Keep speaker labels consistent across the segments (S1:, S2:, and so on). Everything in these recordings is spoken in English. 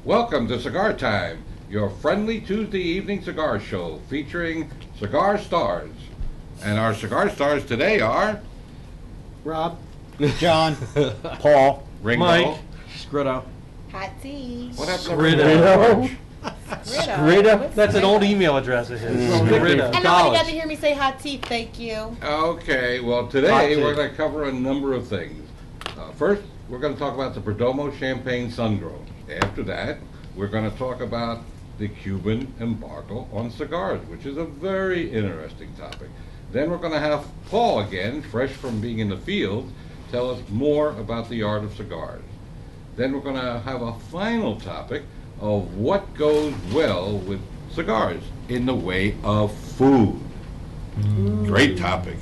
S1: Welcome to Cigar Time, your friendly Tuesday evening cigar show featuring Cigar Stars. And our Cigar Stars today are
S2: Rob,
S3: John, Paul,
S1: Ringo.
S2: Mike, Scritta.
S4: Hot tea.
S1: What happened to
S2: Scritta.
S1: Ringo?
S4: Scritta. What's
S2: That's an old
S4: Scritta?
S2: email address of his.
S4: And
S2: Scritta.
S4: nobody got to hear me say hot tea. Thank you.
S1: Okay, well
S2: Hot
S1: today
S2: tea.
S1: we're going to cover a number of things. First, we're going to talk about the Perdomo Champagne Sun-Grown. After that, we're going to talk about the Cuban embargo on cigars, which is a very interesting topic. Then we're going to have Paul again, fresh from being in the field, tell us more about the art of cigars. Then we're going to have a final topic of what goes well with cigars in the way of food. Great topic.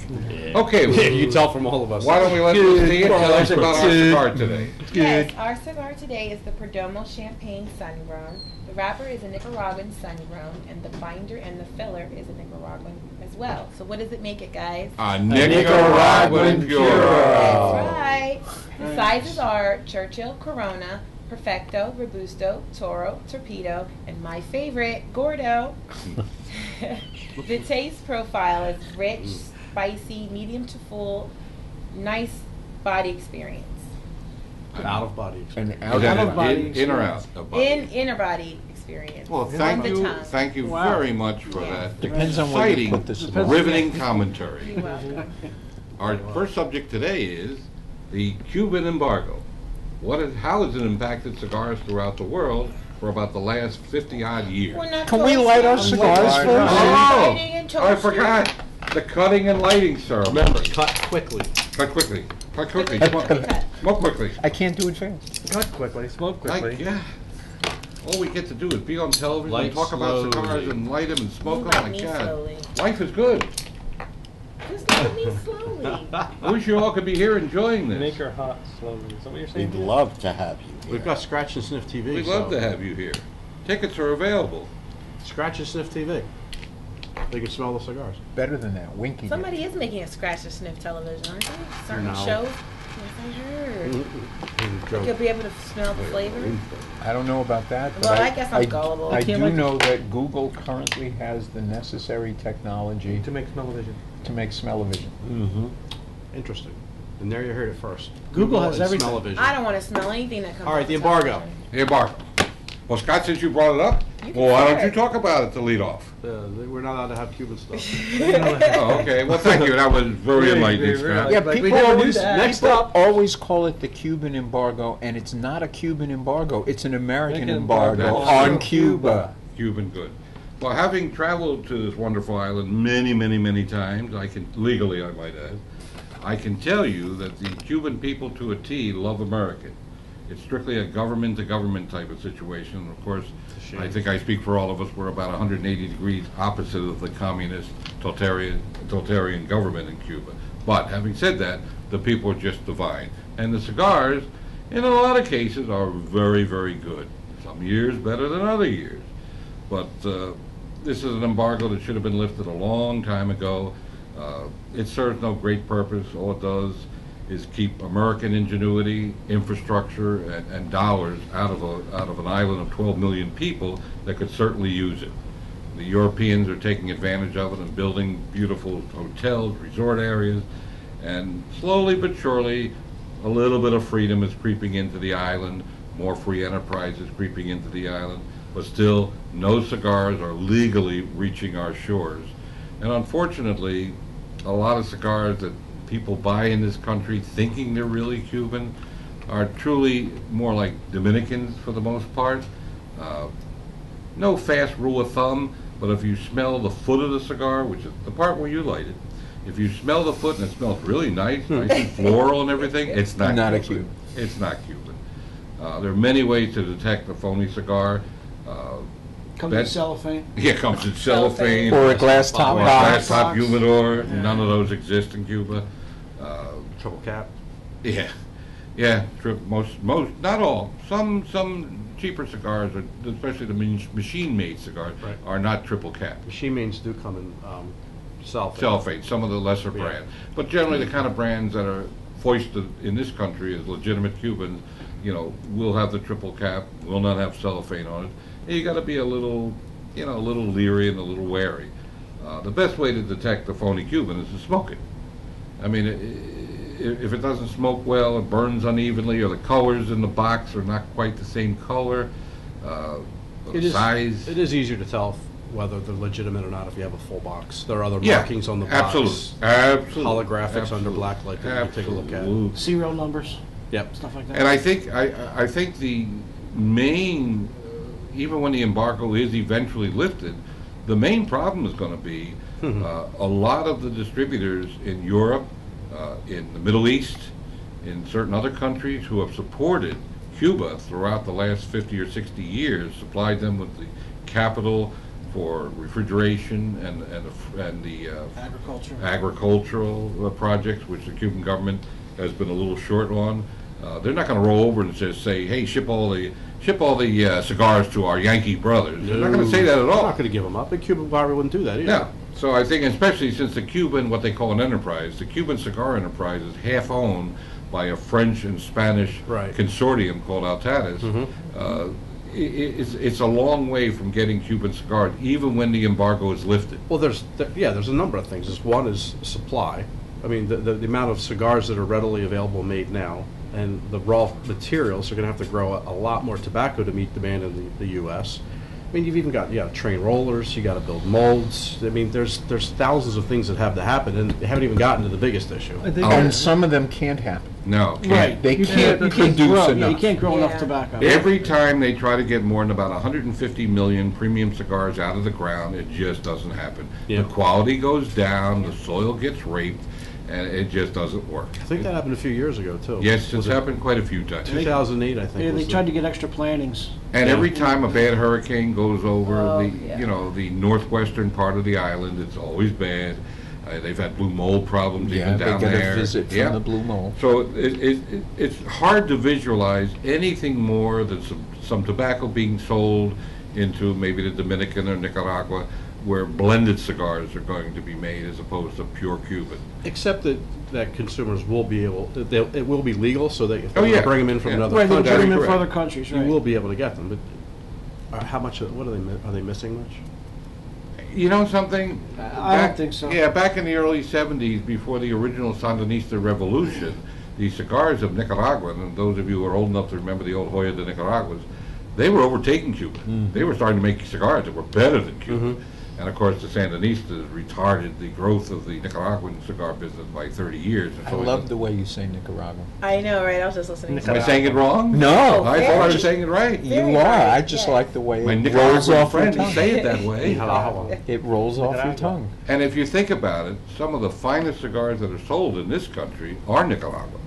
S1: Okay,
S5: Yeah, you can tell from all of us.
S1: why don't we let Lucia tell us about our cigar today?
S4: Yes, our cigar today is the Perdomo Champagne Sun-Grown. The wrapper is a Nicaraguan Sun-Grown, and the binder and the filler is a Nicaraguan as well. So what does it make it, guys?
S1: A Nicaraguan Puro.
S4: That's right. The sizes are Churchill, Corona, Perfecto, Robusto, Toro, Torpedo, and my favorite, Gordo. The taste profile is rich, spicy, medium to full, nice body experience.
S5: Out of body experience.
S3: and
S1: Is that
S3: out of body.
S1: in or out? of body?
S4: In inner body experience.
S1: Well,
S4: On
S1: thank
S4: the
S1: you,
S4: tongue.
S1: thank you
S2: Wow.
S1: very much for
S4: Yeah.
S1: that
S3: Depends on where you
S1: exciting,
S3: put this.
S1: riveting commentary.
S4: You're welcome.
S1: Our first subject today is the Cuban embargo. How has it impacted cigars throughout the world for about the last 50-odd years?
S4: We're not
S3: Can we light our
S4: toasting.
S3: cigars
S1: Oh,
S3: first?
S4: Lighting and
S1: I
S4: toasting.
S1: forgot. The cutting and lighting ceremony.
S5: Remember, cut quickly.
S1: Cut quickly. Cut quickly.
S4: Quickly,
S1: Smoke,
S4: quickly cut.
S1: smoke quickly.
S3: I can't do it fast.
S2: Cut quickly, smoke
S1: Like,
S2: quickly.
S1: yeah. All we get to do is be on television
S5: Light
S1: and talk about cigars
S5: slowly.
S1: and light them and smoke
S4: You
S1: them.
S4: like
S1: My
S4: me
S1: God.
S4: slowly.
S1: Life is good.
S4: Just look at me slowly.
S1: I wish you all could be here enjoying this.
S2: Make her hot slowly. Is that what you're saying?
S3: We'd love to have you here.
S5: We've got Scratch and Sniff TV.
S1: We'd love to have you here. Tickets are available.
S5: Scratch and Sniff TV. They can smell the cigars.
S3: Better than that, winky.
S4: Somebody is making a scratch and sniff television, aren't they? Certain
S5: No.
S4: shows. Yes, I heard.
S5: Joke.
S4: You'll be able to smell the flavor.
S3: I don't know about that. But
S4: Well, I guess I'm gullible.
S3: I
S2: Can't
S3: do
S2: like-
S3: know that Google currently has the necessary technology
S2: To make smell-o-vision.
S3: to make smell-o-vision.
S5: Mm-hmm. Interesting. And there you heard it first.
S2: Google has
S5: and
S2: everything.
S5: Smell-o-vision.
S4: I don't want to smell anything that comes
S5: All right,
S4: off
S5: the embargo.
S4: television.
S1: The embargo. Well, Scott, since you brought it up,
S4: You can
S1: well, why
S4: say
S1: don't you
S4: it.
S1: talk about it to lead off?
S5: We're not allowed to have Cuban stuff.
S1: Oh, okay. Well, thank you. That was very enlightening, Scott.
S3: Yeah,
S2: Like, we
S3: people
S2: never knew
S3: always,
S2: that.
S5: Next
S3: people
S5: up.
S3: always call it the Cuban embargo, and it's not a Cuban embargo. It's an American
S2: American
S3: embargo
S1: embargo.
S3: on
S1: That's
S3: Cuba.
S1: Cuban good. Well, having traveled to this wonderful island many, many, many times, legally, I might add, I can tell you that the Cuban people to a T love America. It's strictly a government-to-government type of situation. Of course,
S5: It's a shame.
S1: I think I speak for all of us. We're about 180 degrees opposite of the communist totalitarian government in Cuba. But having said that, the people are just divine. And the cigars, in a lot of cases, are very, very good. Some years better than other years. But this is an embargo that should have been lifted a long time ago. It serves no great purpose. All it does is keep American ingenuity, infrastructure, and dollars out of an island of 12 million people that could certainly use it. The Europeans are taking advantage of it and building beautiful hotels, resort areas, and slowly but surely, a little bit of freedom is creeping into the island, more free enterprise is creeping into the island, but still, no cigars are legally reaching our shores. And unfortunately, a lot of cigars that people buy in this country thinking they're really Cuban are truly more like Dominicans for the most part. No fast rule of thumb, but if you smell the foot of the cigar, which is the part where you light it, if you smell the foot and it smells really nice and floral and everything, it's not
S3: Not a
S1: Cuban.
S3: Cuban.
S1: It's not Cuban. There are many ways to detect a phony cigar.
S6: Comes in
S1: That-
S6: cellophane.
S1: Yeah, it comes in cellophane.
S3: Or a glass top
S1: Or a
S3: box.
S1: glass top humidor.
S6: Yeah.
S1: None of those exist in Cuba.
S5: Triple cap.
S1: Yeah, yeah. Most, not all. Some cheaper cigars, especially the machine-made cigars,
S5: Right.
S1: are not triple cap.
S5: Machine mains do come in cellophane.
S1: Cellophane, some of the lesser
S5: Yeah.
S1: brands, but generally the kind of brands that are foisted in this country as legitimate Cubans will have the triple cap, will not have cellophane on it. And you got to be a little leery and a little wary. The best way to detect the phony Cuban is to smoke it. I mean, if it doesn't smoke well, it burns unevenly, or the colors in the box are not quite the same color, size.
S5: It is easier to tell whether they're legitimate or not if you have a full box. There are other
S1: Yeah,
S5: markings on the box.
S1: absolutely.
S5: Holographics under black light that you can take a look at.
S1: Absolutely.
S6: Serial numbers,
S5: Yep.
S6: stuff like that.
S1: And I think the main, even when the embargo is eventually lifted, the main problem is going to be a lot of the distributors in Europe, in the Middle East, in certain other countries who have supported Cuba throughout the last 50 or 60 years, supplied them with the capital for refrigeration and the
S6: Agriculture.
S1: agricultural projects, which the Cuban government has been a little short on. They're not going to roll over and just say, "Hey, ship all the cigars to our Yankee brothers." They're not going to say that at
S5: I'm
S1: all.
S5: not going to give them up. The Cuban probably wouldn't do that either.
S1: No. So I think, especially since the Cuban, what they call an enterprise, the Cuban cigar enterprise is half owned by a French and Spanish
S5: Right.
S1: consortium called Altadis. It's a long way from getting Cuban cigars, even when the embargo is lifted.
S5: Well, there's a number of things. One is supply. I mean, the amount of cigars that are readily available made now, and the raw materials are going to have to grow a lot more tobacco to meet demand in the U.S. I mean, you've even got train rollers. You got to build molds. I mean, there's thousands of things that have to happen, and they haven't even gotten to the biggest issue.
S2: I think
S3: And some of them can't happen.
S1: No, can't.
S6: Right.
S3: They
S6: You
S3: can't
S6: you
S3: produce
S6: grow,
S3: enough.
S6: you can't grow enough
S4: Yeah.
S6: tobacco.
S1: Every time they try to get more than about 150 million premium cigars out of the ground, it just doesn't happen.
S5: Yeah.
S1: The quality goes down, the soil gets raped, and it just doesn't work.
S5: I think that happened a few years ago too.
S1: Yes, it's
S5: Was it
S1: happened quite a few times.
S5: 2008, I think.
S6: Yeah, they
S5: was
S6: tried to get extra plantings.
S1: And every time a bad hurricane goes over
S4: Oh, yeah.
S1: the northwestern part of the island, it's always bad. They've had blue mold problems
S3: Yeah,
S1: even
S3: they
S1: down
S3: get
S1: there.
S3: a visit from
S1: Yeah.
S3: the blue mold.
S1: So it's hard to visualize anything more than some tobacco being sold into maybe the Dominican or Nicaragua, where blended cigars are going to be made as opposed to pure Cuban.
S5: Except that consumers will be able, it will be legal, so that if
S1: Oh,
S5: they
S1: yeah.
S5: bring them in from
S1: Yeah.
S5: another
S6: Right, they'll
S5: country,
S6: bring them in
S1: correct.
S6: from other countries,
S5: you
S6: right?
S5: will be able to get them. But how much? What are they missing much?
S1: You know something?
S6: I don't think so.
S1: Yeah, back in the early 70s, before the original Sandinista revolution, the cigars of Nicaragua, and those of you who are old enough to remember the old Joya de Nicaraguas, they were overtaking Cuba. They were starting to make cigars that were better than Cuba. And of course, the Sandinistas retarded the growth of the Nicaraguan cigar business by 30 years. And
S3: I
S1: so
S3: love the way you say Nicaragua.
S4: I know, right? I was just listening.
S1: Am I saying it wrong?
S3: No.
S1: I thought I was saying it right.
S4: Very
S3: You are.
S4: right,
S3: I just
S4: yes.
S3: like the way
S1: My
S3: it rolls
S1: Nicaraguan
S3: off your
S1: friends
S3: tongue.
S1: say it that way.
S3: It rolls off your tongue.
S1: And if you think about it, some of the finest cigars that are sold in this country are Nicaragua.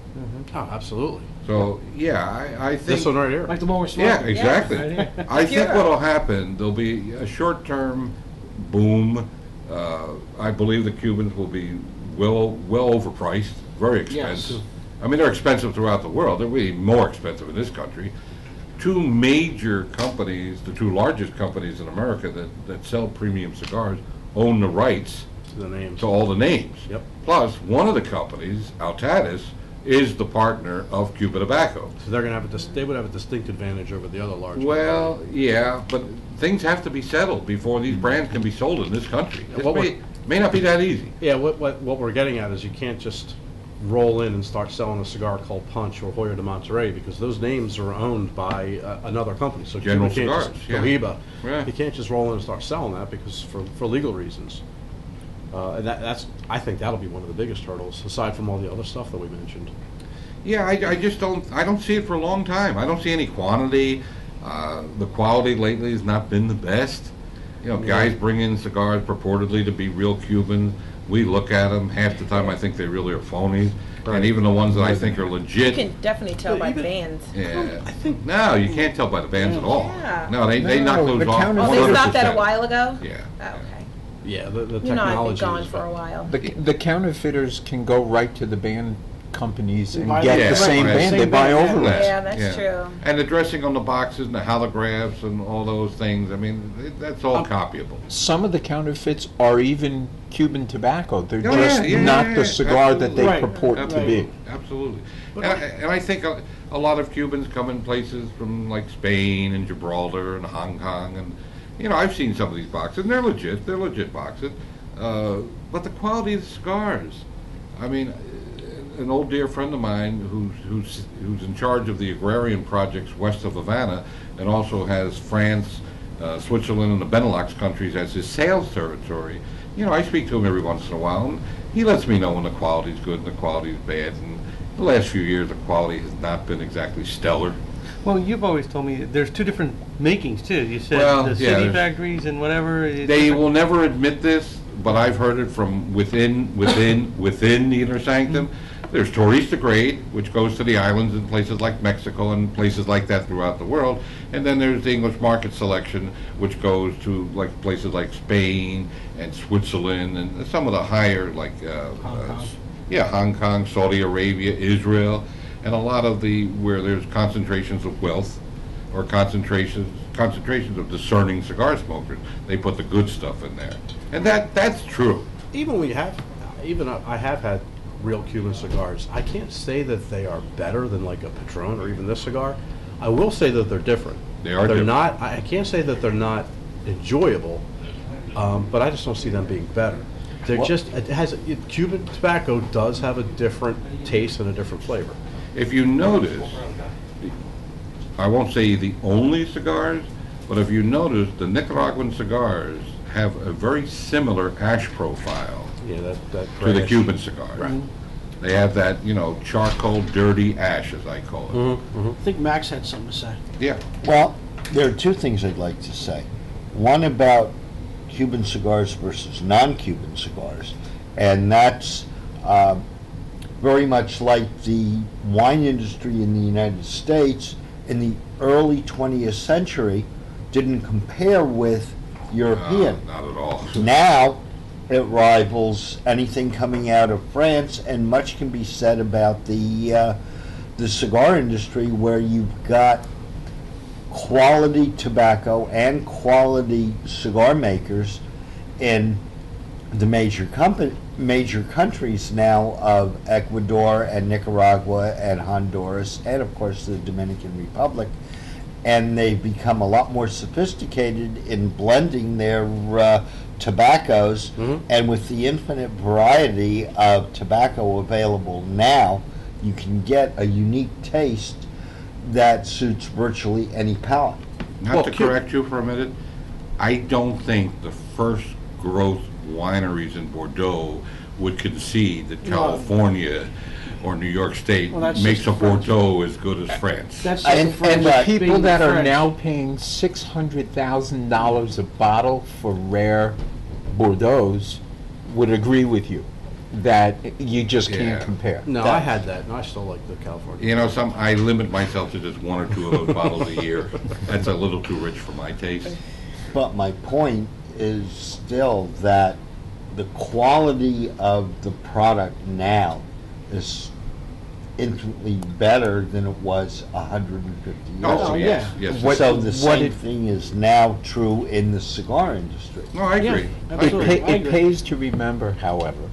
S5: Oh, absolutely.
S1: So, yeah, I think...
S5: This one right here.
S6: Like the one we're smoking.
S1: Yeah, exactly.
S2: Right
S1: I think
S4: Pure.
S1: what'll happen, there'll be a short-term boom. I believe the Cubans will be well overpriced, very expensive. I mean, they're expensive throughout the world. They're really more expensive in this country. Two major companies, the two largest companies in America that sell premium cigars, own the rights
S5: The names.
S1: to all the names.
S5: Yep.
S1: Plus, one of the companies, Altadis, is the partner of Cuba Tobacco.
S5: So they're gonna have they would have a distinct advantage over the other large.
S1: Well, yeah, but things have to be settled before these brands can be sold in this country. This
S5: What
S1: may not be that easy.
S5: Yeah, what we're getting at is you can't just roll in and start selling a cigar called Punch or Hoyo de Monterrey, because those names are owned by another company. So
S1: General
S5: Cuba can't
S1: Cigars,
S5: just,
S1: yeah.
S5: Cohiba,
S1: Yeah.
S5: you can't just roll in and start selling that because for legal reasons. And I think that'll be one of the biggest hurdles, aside from all the other stuff that we mentioned.
S1: Yeah, I just don't see it for a long time. I don't see any quantity. The quality lately has not been the best. You know, guys bring in cigars purportedly to be real Cuban. We look at them. Half the time I think they really are phonies.
S5: Right.
S1: And even the ones that I think are
S4: You
S1: legit.
S4: can definitely tell
S5: But
S4: by
S5: even-
S4: bands.
S1: Yeah.
S5: I think-
S1: No, you can't tell by the bands at all.
S4: Yeah.
S1: No, they knock
S3: No,
S1: those
S3: the
S1: off
S3: counter-
S4: Oh,
S1: 100%.
S4: they stopped that a while ago?
S1: Yeah.
S4: Oh, okay.
S5: Yeah, the
S4: You know, I've been
S5: technology
S4: gone
S5: is
S4: for a while.
S3: The counterfeiters can go right to the band companies and
S6: buy
S3: get
S1: the
S3: the same
S1: right.
S3: band.
S6: Same
S3: They buy
S6: band, yeah.
S3: overlays.
S4: Yeah, that's true.
S1: And the dressing on the boxes and the holographs and all those things, I mean, that's all copyable.
S3: Some of the counterfeits are even Cuban tobacco. They're
S1: Oh,
S3: just
S1: yeah,
S3: not
S1: yeah,
S3: the cigar that they
S6: Right,
S3: purport to be.
S1: Absolutely. And I think a lot of Cubans come in places from like Spain and Gibraltar and Hong Kong, and you know, I've seen some of these boxes, and they're legit boxes, but the quality of the cigars, I mean, an old dear friend of mine who's in charge of the agrarian projects west of Havana, and also has France, Switzerland, and the Benelux countries as his sales territory. You know, I speak to him every once in a while, and he lets me know when the quality's good and the quality's bad. And the last few years, the quality has not been exactly stellar.
S2: Well, you've always told me there's two different makings too. You said
S1: Well,
S2: the
S1: yeah,
S2: city
S1: there's-
S2: factories and whatever.
S1: They will never admit this, but I've heard it from within the inner sanctum. There's Turista grade, which goes to the islands in places like Mexico and places like that throughout the world. And then there's the English market selection, which goes to like places like Spain and Switzerland and some of the higher, like Hong Kong, Saudi Arabia, Israel, and a lot of where there's concentrations of wealth or concentrations of discerning cigar smokers. They put the good stuff in there, and that's true.
S5: Even I have had real Cuban cigars. I can't say that they are better than like a Padron or even this cigar. I will say that they're different.
S1: They're different.
S5: Not. I can't say that they're not enjoyable, but I just don't see them being better. They're Cuban tobacco does have a different taste and a different flavor.
S1: If you notice, I won't say the only cigars, but if you notice, the Nicaraguan cigars have a very similar ash profile
S5: Yeah, that
S1: to the
S5: grayish-
S1: Cuban cigar.
S5: Right.
S1: They have that, charcoal, dirty ash, as I call it.
S6: I think Max had something to say.
S1: Yeah.
S7: Well, there are two things I'd like to say. One about Cuban cigars versus non-Cuban cigars, and that's very much like the wine industry in the United States in the early 20th century didn't compare with European.
S1: Not at all.
S7: Now it rivals anything coming out of France, and much can be said about the cigar industry, where you've got quality tobacco and quality cigar makers in the major countries now of Ecuador and Nicaragua and Honduras and of course the Dominican Republic, and they've become a lot more sophisticated in blending their tobaccos, and with the infinite variety of tobacco available now, you can get a unique taste that suits virtually any palate.
S1: Not to correct you for a minute, I don't think the first growth wineries in Bordeaux would concede that California or New York State
S6: Well, that's
S1: makes
S6: just
S1: a
S6: French.
S1: Bordeaux as good as France.
S6: That's just
S7: And-
S6: the French
S7: and
S3: The
S7: the
S3: people
S6: being
S3: that are
S6: French.
S3: now paying $600,000 a bottle for rare Bordeaux's would agree with you that you just
S1: Yeah.
S3: can't compare.
S5: No, I had that, and I still like the California.
S1: I limit myself to just one or two of those bottles a year. That's a little too rich for my taste.
S7: But my point is still that the quality of the product now is infinitely better than it was 150 years
S1: Oh,
S7: ago.
S1: yes,
S6: yeah.
S1: yes.
S3: What-
S7: So the
S3: what
S7: same
S3: it-
S7: thing is now true in the cigar industry.
S1: No, I agree.
S6: Yeah,
S1: I
S6: absolutely.
S1: agree.
S3: It
S6: I agree.
S3: pays to remember, however,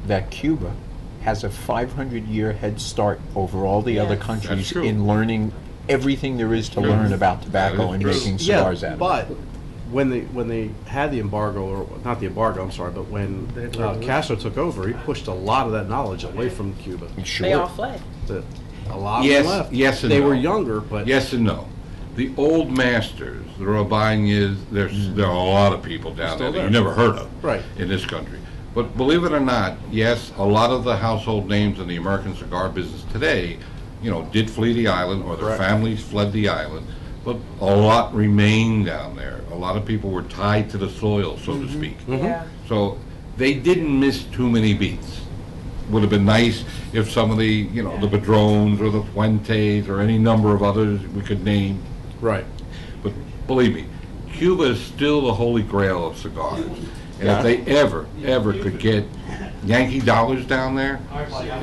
S3: that Cuba has a 500-year head start over all the other
S4: Yes.
S3: countries
S1: That's true.
S3: in learning everything there is to
S1: True.
S3: learn about
S1: That
S3: tobacco
S1: is
S3: and
S1: true.
S3: making cigars out of it.
S5: But when they had the embargo, or not the embargo, I'm sorry, but when Castro took over, he pushed a lot of that knowledge away from Cuba.
S3: Sure.
S4: They all fled.
S5: A lot of
S1: Yes,
S5: them left.
S1: yes and
S5: they
S1: no.
S5: were younger, but
S1: Yes and no. The old masters, the Rabañas, there are a lot of people down there
S5: Still
S1: that you
S5: there.
S1: never heard of
S5: Right.
S1: in this country. But believe it or not, yes, a lot of the household names in the American cigar business today, did flee the island, or their
S5: Correct.
S1: families fled the island, but a lot remained down there. A lot of people were tied to the soil, so to speak.
S4: Yeah.
S1: So they didn't miss too many beats. Would have been nice if some of the, the Padrones or the Fuentes or any number of others we could name.
S5: right.
S1: But believe me, Cuba is still the holy grail of cigars. And if they ever could get Yankee dollars down there,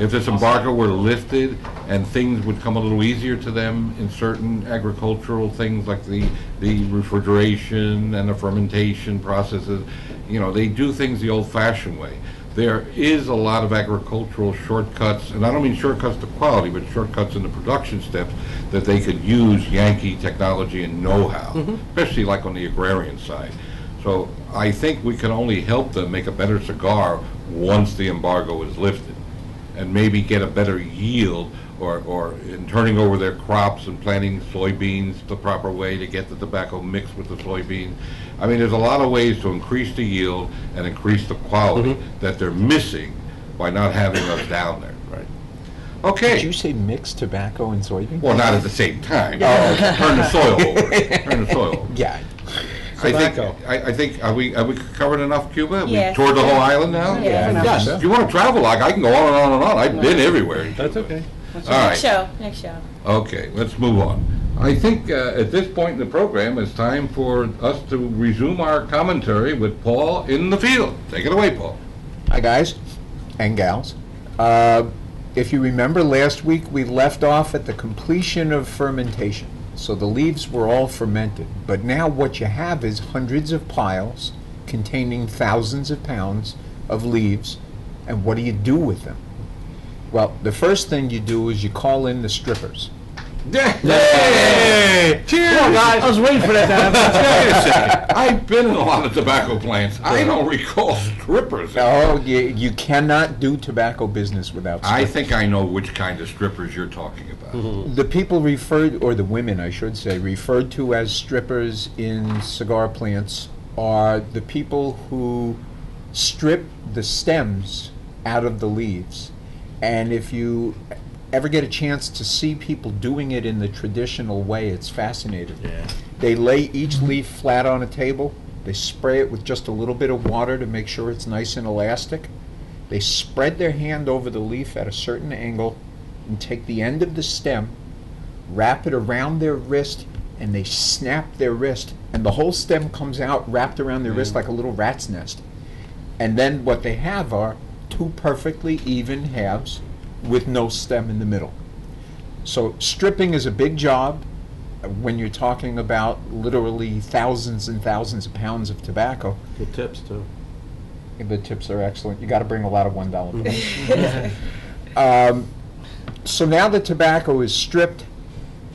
S1: if this embargo were lifted and things would come a little easier to them in certain agricultural things like the refrigeration and the fermentation processes, they do things the old-fashioned way. There is a lot of agricultural shortcuts, and I don't mean shortcuts to quality, but shortcuts in the production steps that they could use Yankee technology and know-how, especially like on the agrarian side. So I think we can only help them make a better cigar once the embargo is lifted, and maybe get a better yield, or in turning over their crops and planting soybeans the proper way to get the tobacco mixed with the soybeans. I mean, there's a lot of ways to increase the yield and increase the quality that they're missing by not having us down there.
S5: Right.
S1: Okay.
S3: Did you say mixed tobacco and soybeans?
S1: Well, not at the same time. Turn the soil over. Turn the soil over.
S3: Yeah.
S1: I think are we covered enough, Cuba?
S4: Yes.
S1: We toured the whole island now?
S4: Yeah.
S3: Yes.
S1: If you want to travel, I can go on and on and on. I've been everywhere. in
S2: That's
S1: Cuba.
S2: okay.
S1: All right.
S4: Next show.
S1: Okay, let's move on. I think at this point in the program, it's time for us to resume our commentary with Paul in the field. Take it away, Paul.
S3: Hi, guys and gals. If you remember, last week we left off at the completion of fermentation. So the leaves were all fermented. But now what you have is hundreds of piles containing thousands of pounds of leaves. And what do you do with them? Well, the first thing you do is you call in the strippers.
S1: Hey! Cheers!
S6: Come on, guys. I was waiting for that to happen.
S1: Wait a second. I've been in a lot of tobacco plants. I don't recall strippers.
S3: Oh, you cannot do tobacco business without strippers.
S1: I think I know which kind of strippers you're talking about.
S3: The people referred, or the women, I should say, referred to as strippers in cigar plants are the people who strip the stems out of the leaves. And if you ever get a chance to see people doing it in the traditional way, it's fascinating.
S5: Yeah.
S3: They lay each leaf flat on a table. They spray it with just a little bit of water to make sure it's nice and elastic. They spread their hand over the leaf at a certain angle and take the end of the stem, wrap it around their wrist, and they snap their wrist. And the whole stem comes out wrapped around their wrist like a little rat's nest. And then what they have are two perfectly even halves with no stem in the middle. So stripping is a big job when you're talking about literally thousands and thousands of pounds of tobacco.
S5: Good tips, too.
S3: The tips are excellent. You got to bring a lot of $1 bills. So now the tobacco is stripped,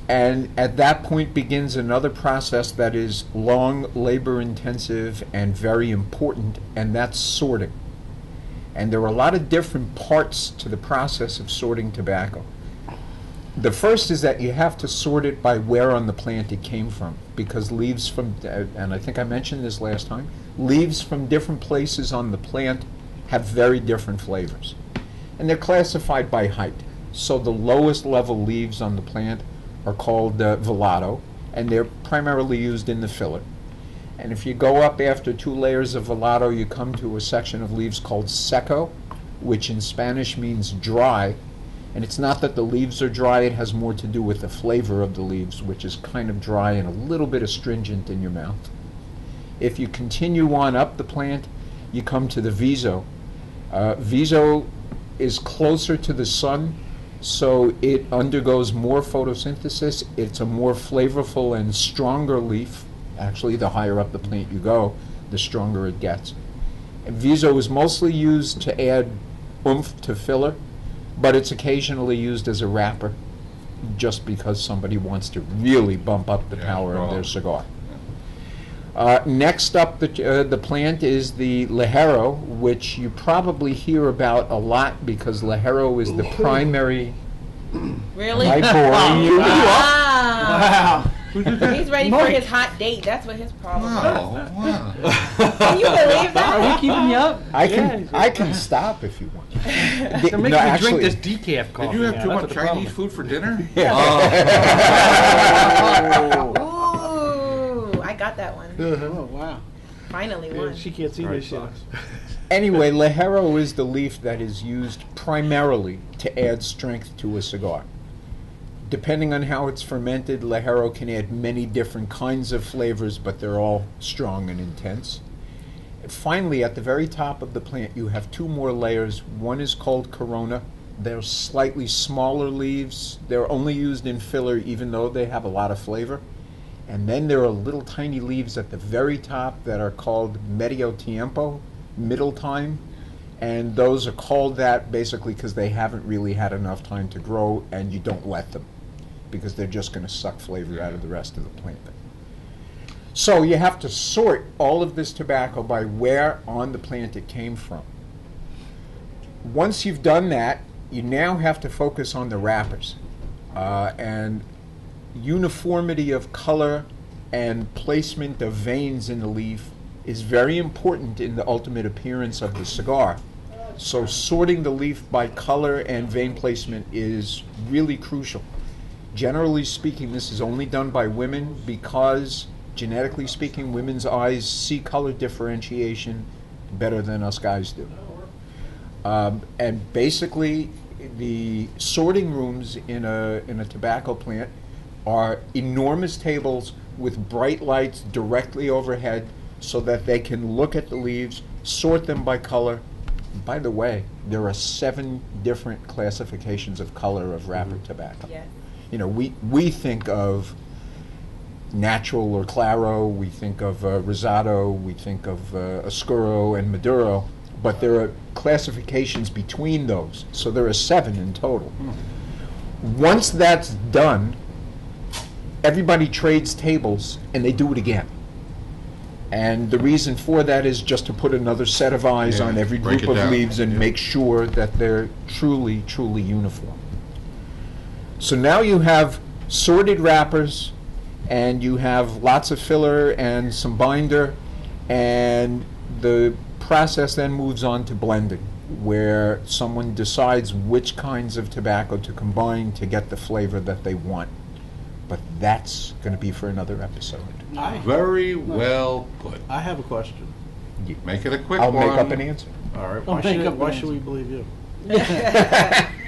S3: and at that point begins another process that is long, labor-intensive, and very important, and that's sorting. And there are a lot of different parts to the process of sorting tobacco. The first is that you have to sort it by where on the plant it came from, because leaves from, and I think I mentioned this last time, leaves from different places on the plant have very different flavors. And they're classified by height. So the lowest level leaves on the plant are called velato, and they're primarily used in the filler. And if you go up after 2 layers of velato, you come to a section of leaves called seco, which in Spanish means dry. And it's not that the leaves are dry, it has more to do with the flavor of the leaves, which is kind of dry and a little bit astringent in your mouth. If you continue on up the plant, you come to the viso. Viso is closer to the sun, so it undergoes more photosynthesis. It's a more flavorful and stronger leaf. Actually, the higher up the plant you go, the stronger it gets. And viso is mostly used to add oomph to filler, but it's occasionally used as a wrapper, just because somebody wants to really bump up the power of their cigar. Next up the plant is the ligero, which you probably hear about a lot because ligero is the primary.
S4: Really?
S3: Am I boring you?
S4: Wow.
S6: Wow.
S4: He's ready for his hot date. That's what his problem is.
S1: Wow.
S4: Can you believe
S6: Are we
S4: that?
S6: keeping you up?
S3: I can stop if you want.
S6: They're making me drink this decaf coffee.
S1: Did you have
S6: now.
S1: too
S6: That's
S1: much
S6: what the problem
S1: Chinese
S6: is.
S1: food for dinner?
S4: Ooh, I got that one.
S6: Oh, wow.
S4: Finally
S6: Yeah,
S4: one.
S6: she can't see this shit.
S3: Anyway, ligero is the leaf that is used primarily to add strength to a cigar. Depending on how it's fermented, ligero can add many different kinds of flavors, but they're all strong and intense. finally, at the very top of the plant, you have two more layers. One is called Corona. They're slightly smaller leaves. They're only used in filler, even though they have a lot of flavor. And then there are little tiny leaves at the very top that are called Medio Tiempo, middle time. And those are called that basically because they haven't really had enough time to grow, and you don't let them because they're just going to suck flavor out of the rest of the plant. So you have to sort all of this tobacco by where on the plant it came from. Once you've done that, you now have to focus on the wrappers. And uniformity of color and placement of veins in the leaf is very important in the ultimate appearance of the cigar. So sorting the leaf by color and vein placement is really crucial. Generally speaking, this is only done by women because, genetically speaking, women's eyes see color differentiation better than us guys do. And basically, the sorting rooms in a tobacco plant are enormous tables with bright lights directly overhead so that they can look at the leaves, sort them by color. By the way, there are 7 different classifications of color of wrapper tobacco.
S4: Yeah.
S3: You know, we think of natural or claro, we think of rosado, we think of oscuro and maduro, but there are classifications between those. So there are 7 in total. Once that's done, everybody trades tables and they do it again. And the reason for that is just to put another set of eyes on every
S1: break
S3: group
S1: it
S3: of
S1: down.
S3: leaves and make sure that they're truly, truly uniform. So now you have sorted wrappers, and you have lots of filler and some binder, and the process then moves on to blending, where someone decides which kinds of tobacco to combine to get the flavor that they want. But that's going to be for another episode.
S1: Very well put.
S5: I have a question.
S1: Make it a quick
S3: I'll
S1: one.
S3: make up an answer.
S5: All right.
S6: Don't make up
S5: Why
S6: an
S5: should we
S6: answer.
S5: believe you?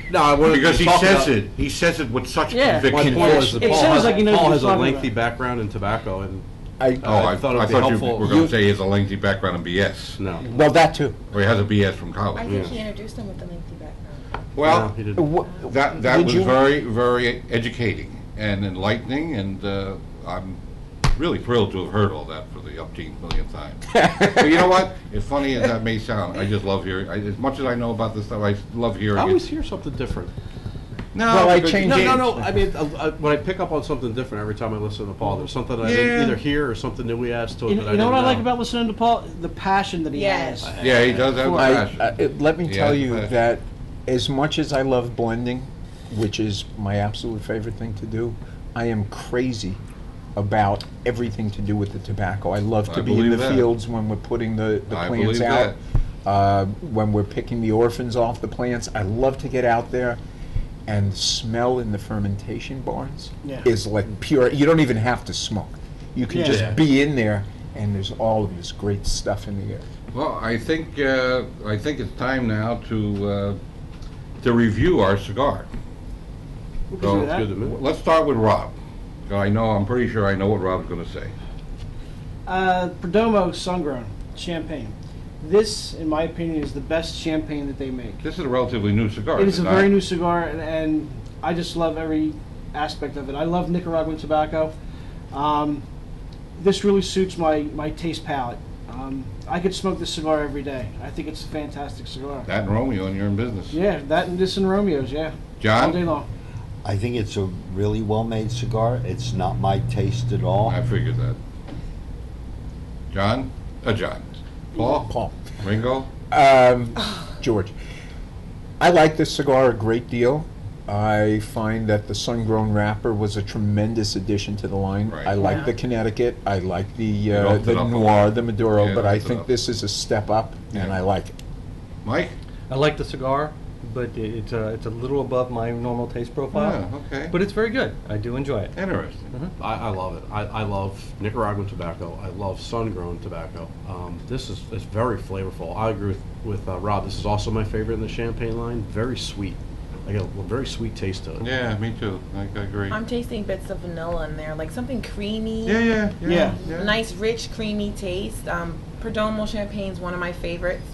S5: No, I wanted
S1: Because
S5: to
S1: he
S5: talk
S1: says
S5: about-
S1: it. He says it with such
S6: Yeah.
S5: My
S1: conviction.
S5: point was that
S6: It
S5: Paul
S6: sounds
S5: has,
S6: like he knows
S5: Paul
S6: what
S5: has
S6: he's
S5: a
S6: talking
S5: lengthy
S6: about.
S5: background in tobacco, and
S3: I
S1: Oh, I
S5: thought it would
S1: thought
S5: be
S1: you
S5: helpful.
S1: were going to say he has a lengthy background in BS.
S5: no.
S3: well, that too.
S1: Or he has a BS from
S4: I
S1: college.
S4: think he introduced him with the lengthy background.
S1: Well,
S5: No, he didn't.
S3: What,
S1: that
S3: did
S1: was
S3: you-
S1: very, very educating and enlightening, and I'm really thrilled to have heard all that for the umpteenth millionth time. But you know what? As funny as that may sound, I just love hearing. As much as I know about this stuff, I love hearing
S5: I always
S1: it.
S5: hear something different.
S1: No,
S3: Well, I
S1: because you
S3: changed
S1: can't-
S5: No. I mean, when I pick up on something different every time I listen to Paul, there's something I
S1: Yeah.
S5: didn't either hear or something new he adds to it
S6: You,
S5: that I
S6: you know
S5: didn't
S6: what I
S5: know.
S6: like about listening to Paul? The passion that he
S4: Yes.
S6: has.
S1: Yeah, he does have passion.
S3: Let me
S1: Yeah,
S3: tell you
S1: passion.
S3: that as much as I love blending, which is my absolute favorite thing to do, I am crazy about everything to do with the tobacco. I love to
S1: I
S3: be in
S1: believe
S3: the
S1: that.
S3: fields when we're putting the
S1: I
S3: plants
S1: believe
S3: out. When we're picking the orphans off the plants, I love to get out there, and the smell in the fermentation barns
S6: Yeah.
S3: is like pure. You don't even have to smoke. You can
S6: Yeah.
S3: just
S6: Yeah.
S3: be in there, and there's all of this great stuff in the air.
S1: Well, I think it's time now to review our cigar.
S6: We can
S1: So,
S6: do that.
S5: Good to me.
S1: let's start with Rob. I'm pretty sure I know what Rob's going to say.
S6: Perdomo Sungrown Champagne. This, in my opinion, is the best champagne that they make.
S1: This is a relatively new cigar.
S6: It is a
S1: not-
S6: very new cigar, and I just love every aspect of it. I love Nicaraguan tobacco. This really suits my taste palette. I could smoke this cigar every day. I think it's a fantastic cigar.
S1: That and Romeo, and you're in business.
S6: Yeah, that and this and Romeo's, yeah.
S1: John?
S6: All day long.
S7: I think it's a really well-made cigar. It's not my taste at all.
S1: I figured that. John? John. Paul?
S3: Paul.
S1: Ringo?
S3: George. I like this cigar a great deal. I find that the sun-grown wrapper was a tremendous addition to the line.
S1: Right.
S3: I like
S4: Yeah.
S3: the Connecticut. I like the
S1: bumped it up a
S3: Noir,
S1: lot.
S3: the Maduro,
S1: Yeah,
S3: but I
S1: bumped it
S3: think
S1: up.
S3: this is a step up, and
S1: Yeah.
S3: I like it.
S1: Mike?
S2: I like the cigar, but it's a little above my normal taste profile.
S1: Yeah, okay.
S2: But it's very good. I do enjoy it.
S1: Interesting.
S5: I love it. I love Nicaraguan tobacco. I love sun-grown tobacco. This is very flavorful. I agree with Rob. This is also my favorite in the champagne line. Very sweet. I got a very sweet taste to it.
S1: Yeah, me too. I agree.
S4: I'm tasting bits of vanilla in there, like something creamy.
S1: Yeah.
S6: Yeah.
S4: Nice, rich, creamy taste. Perdomo champagne is one of my favorites.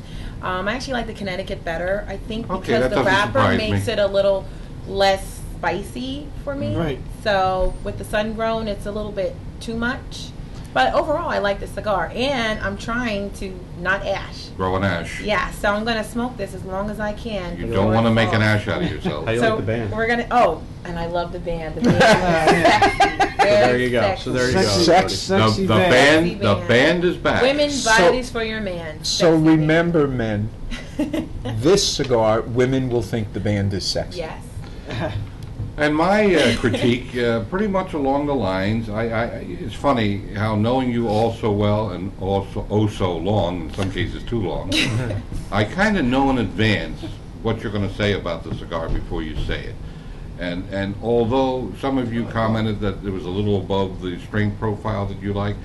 S4: I actually like the Connecticut better. I think
S1: Okay,
S4: because
S1: that
S4: the
S1: doesn't
S4: wrapper
S1: surprise
S4: makes
S1: me.
S4: it a little less spicy for me.
S6: Right.
S4: So with the sun grown, it's a little bit too much. But overall, I like the cigar, and I'm trying to not ash.
S1: Grow an ash.
S4: Yeah, so I'm gonna smoke this as long as I can.
S1: You
S4: before
S1: don't want to
S4: it
S1: make an
S4: falls.
S1: ash out of yourself.
S5: How you
S4: So
S5: like the band?
S4: we're gonna. Oh, and I love the band. The band is sexy.
S5: There you go. So there you go.
S6: Sex-
S5: everybody.
S6: Sexy
S1: The
S6: band.
S1: band,
S4: Sexy
S1: the
S4: band.
S1: band is back.
S4: Women's
S3: So-
S4: bodies for your man.
S3: So
S4: Sexy
S3: remember, men,
S4: band.
S3: this cigar, women will think the band is sexy.
S4: Yes.
S1: And my critique, pretty much along the lines, it's funny how knowing you all so well and also oh so long, in some cases too long, I kind of know in advance what you're going to say about the cigar before you say it. And although some of you commented that it was a little above the strength profile that you like,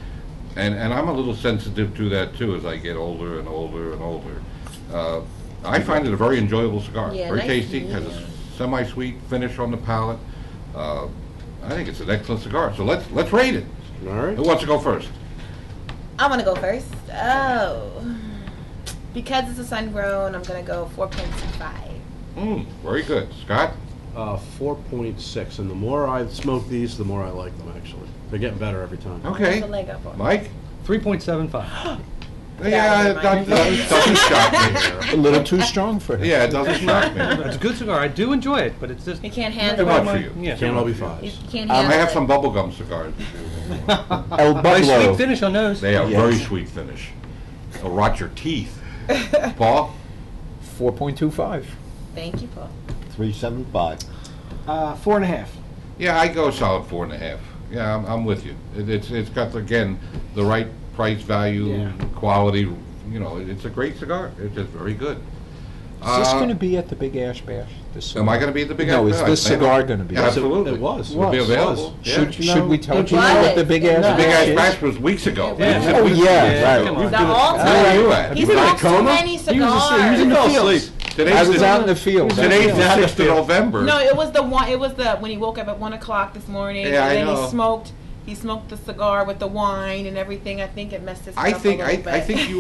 S1: and I'm a little sensitive to that too as I get older and older and older. I find it a very enjoyable cigar.
S4: Yeah,
S1: Very
S4: nice
S1: tasty, has
S4: medium.
S1: a semi-sweet finish on the palate. I think it's an excellent cigar. So let's rate it.
S5: All right.
S1: Who wants to go first?
S4: I want to go first. Oh, because it's a sun grown, I'm gonna go 4.25.
S1: Very good. Scott?
S5: 4.6, and the more I smoke these, the more I like them, actually. They're getting better every time.
S1: Okay.
S4: The leg up on it.
S1: Mike?
S2: 3.75.
S1: Yeah, it doesn't shock me.
S3: A little too strong for him.
S1: Yeah, it doesn't shock me.
S2: It's a good cigar. I do enjoy it, but it's just
S4: You can't
S1: Too
S4: handle
S1: much
S4: it.
S1: for you.
S2: Yeah.
S5: Can't all be
S4: You
S5: fives.
S4: can't
S1: I
S4: handle
S1: have
S4: it.
S1: some bubblegum cigars.
S3: El
S2: Nice sweet
S3: Bubblo.
S2: finish on those.
S1: They have
S3: Yes.
S1: very sweet finish. They'll rot your teeth. Paul?
S3: 4.25.
S4: Thank you, Paul.
S7: 375.
S6: 4.5.
S1: Yeah, I go solid 4.5. Yeah, I'm with you. It's got, again, the right price, value,
S6: Yeah.
S1: quality. You know, it's a great cigar. It's just very good.
S3: Is this going to be at the Big Ash Bash? This
S1: Am I
S3: cigar?
S1: going to be at the big?
S3: No, is
S1: Ash?
S3: this
S1: I plan
S3: cigar
S1: on-
S3: going to be?
S1: Yeah, absolutely.
S5: It was.
S1: It'll be
S6: Was.
S1: available. Yeah.
S3: Should we tell
S6: it
S3: people what the Big Ash
S6: No.
S1: The Big
S3: Bash
S1: Ash
S3: is?
S1: Bash was weeks ago.
S4: Yeah.
S1: They said
S3: Oh,
S1: weeks
S3: yeah,
S1: ago.
S3: right.
S2: Come on.
S4: The all
S1: Where are you
S4: time.
S1: at?
S4: He
S1: You been
S4: smokes
S1: at
S4: too
S1: coma?
S4: many
S6: He was
S4: cigars.
S6: in the
S5: fell
S6: fields.
S5: asleep.
S1: Today's
S3: I was
S1: the-
S3: out in the field.
S1: Today's the
S6: Yeah.
S1: 6th of November.
S4: No, it was the one. It was the when he woke up at 1 o'clock this morning,
S1: Yeah, I
S4: and then
S1: know.
S4: he smoked. He smoked the cigar with the wine and everything. I think it messed his stuff
S1: I think
S4: a little bit.
S1: I think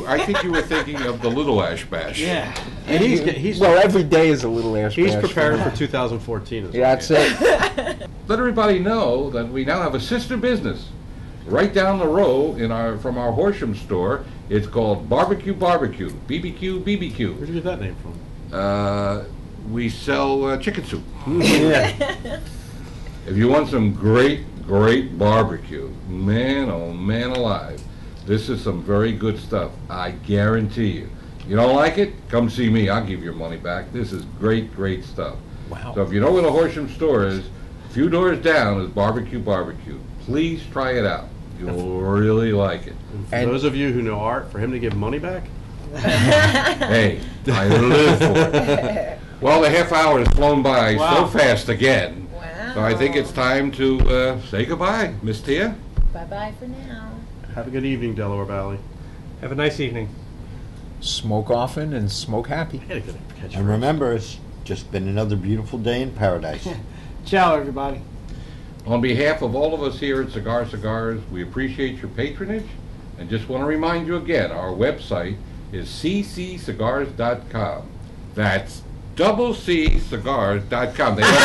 S1: you were thinking of the Little Ash Bash.
S6: Yeah.
S5: And he's
S3: Well, every day is a little Ash
S5: he's
S3: Bash.
S5: preparing for 2014 as well.
S3: Yeah, that's it.
S1: Let everybody know that we now have a sister business right down the road from our Horsham store. It's called Barbecue, BBQ.
S5: Where'd you get that name from?
S1: We sell chicken soup.
S6: Yeah.
S1: If you want some great barbecue, man, oh man alive, this is some very good stuff. I guarantee you. You don't like it? Come see me. I'll give your money back. This is great stuff.
S3: Wow.
S1: So if you know where the Horsham store is, a few doors down is Barbecue. Please try it out. You'll really like it.
S5: And for
S3: And-
S5: those of you who know Art, for him to give money back,
S1: Hey, I live for it. Well, the half hour has flown by so fast again.
S4: Wow.
S1: So I think it's time to say goodbye, Miss Tia.
S4: Bye bye for now.
S5: have a good evening, Delaware Valley.
S2: Have a nice evening.
S3: Smoke often and smoke happy.
S5: I gotta get a catchphrase.
S7: And remember, it's just been another beautiful day in paradise.
S6: Ciao, everybody.
S1: On behalf of all of us here at Cigar Cigars, we appreciate your patronage and just want to remind you again, our website is cccigars.com. That's CCigars.com. They let-